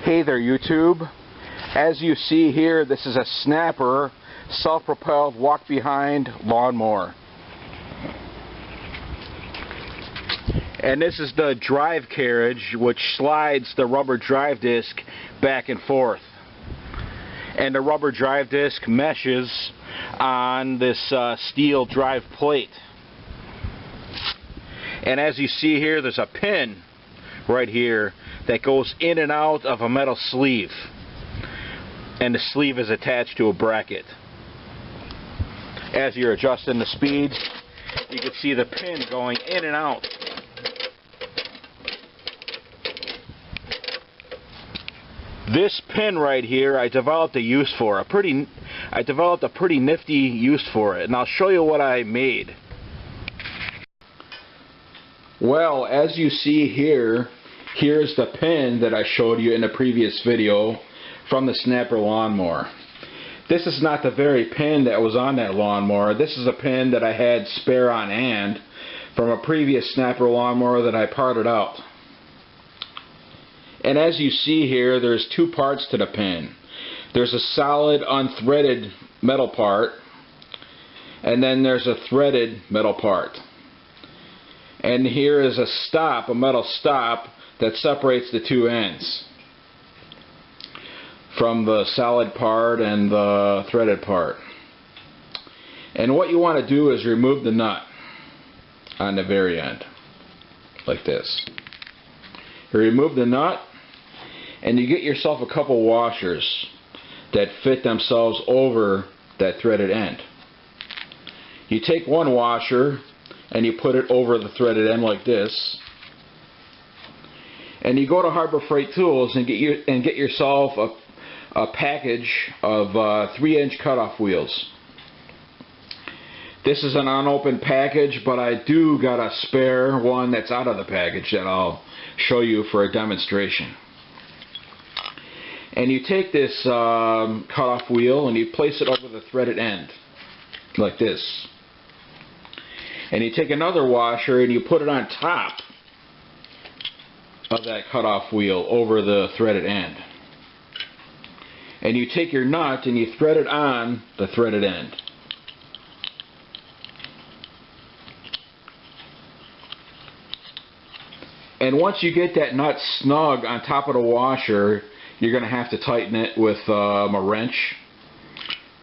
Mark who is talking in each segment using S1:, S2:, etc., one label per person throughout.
S1: Hey there YouTube. As you see here, this is a snapper self-propelled walk-behind lawnmower. And this is the drive carriage which slides the rubber drive disc back and forth. And the rubber drive disc meshes on this steel drive plate. And as you see here, there's a pin right here that goes in and out of a metal sleeve, and the sleeve is attached to a bracket. As you're adjusting the speed, you can see the pin going in and out. This pin right here, I developed a use for I developed a pretty nifty use for it, and I'll show you what I made. Well, as you see here, here's the pin that I showed you in the previous video from the snapper lawnmower. This is not the very pin that was on that lawnmower. This is a pin that I had spare on hand from a previous snapper lawnmower that I parted out. And as you see here, there's two parts to the pin. There's a solid unthreaded metal part, and then there's a threaded metal part. And here is a stop, a metal stop, that separates the two ends from the solid part and the threaded part. And what you want to do is remove the nut on the very end, like this. You remove the nut, and you get yourself a couple washers that fit themselves over that threaded end. You take one washer and you put it over the threaded end like this, and you go to Harbor Freight Tools and get yourself a package of 3-inch cutoff wheels. This is an unopened package, but I do got a spare one that's out of the package that I'll show you for a demonstration. And you take this cutoff wheel and you place it over the threaded end like this. And you take another washer and you put it on top of that cutoff wheel over the threaded end. And you take your nut and you thread it on the threaded end. And once you get that nut snug on top of the washer, you're going to have to tighten it with a wrench.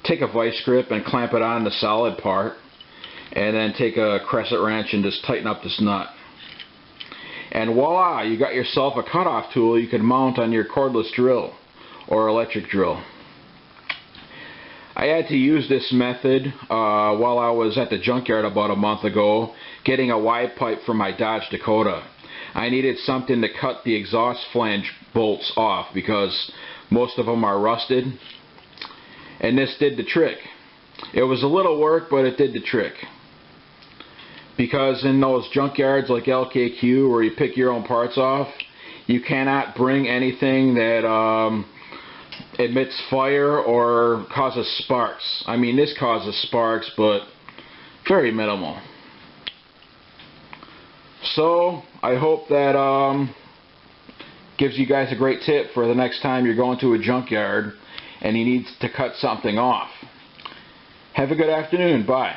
S1: Take a vice grip and clamp it on the solid part, and then take a crescent wrench and just tighten up this nut. And voila, you got yourself a cutoff tool you can mount on your cordless drill or electric drill. I had to use this method while I was at the junkyard about a month ago getting a wide pipe for my Dodge Dakota. I needed something to cut the exhaust flange bolts off because most of them are rusted, and this did the trick. It was a little work, but it did the trick. Because in those junkyards like LKQ where you pick your own parts off, you cannot bring anything that emits fire or causes sparks. I mean, this causes sparks, but very minimal. So I hope that gives you guys a great tip for the next time you're going to a junkyard and you need to cut something off. Have a good afternoon. Bye.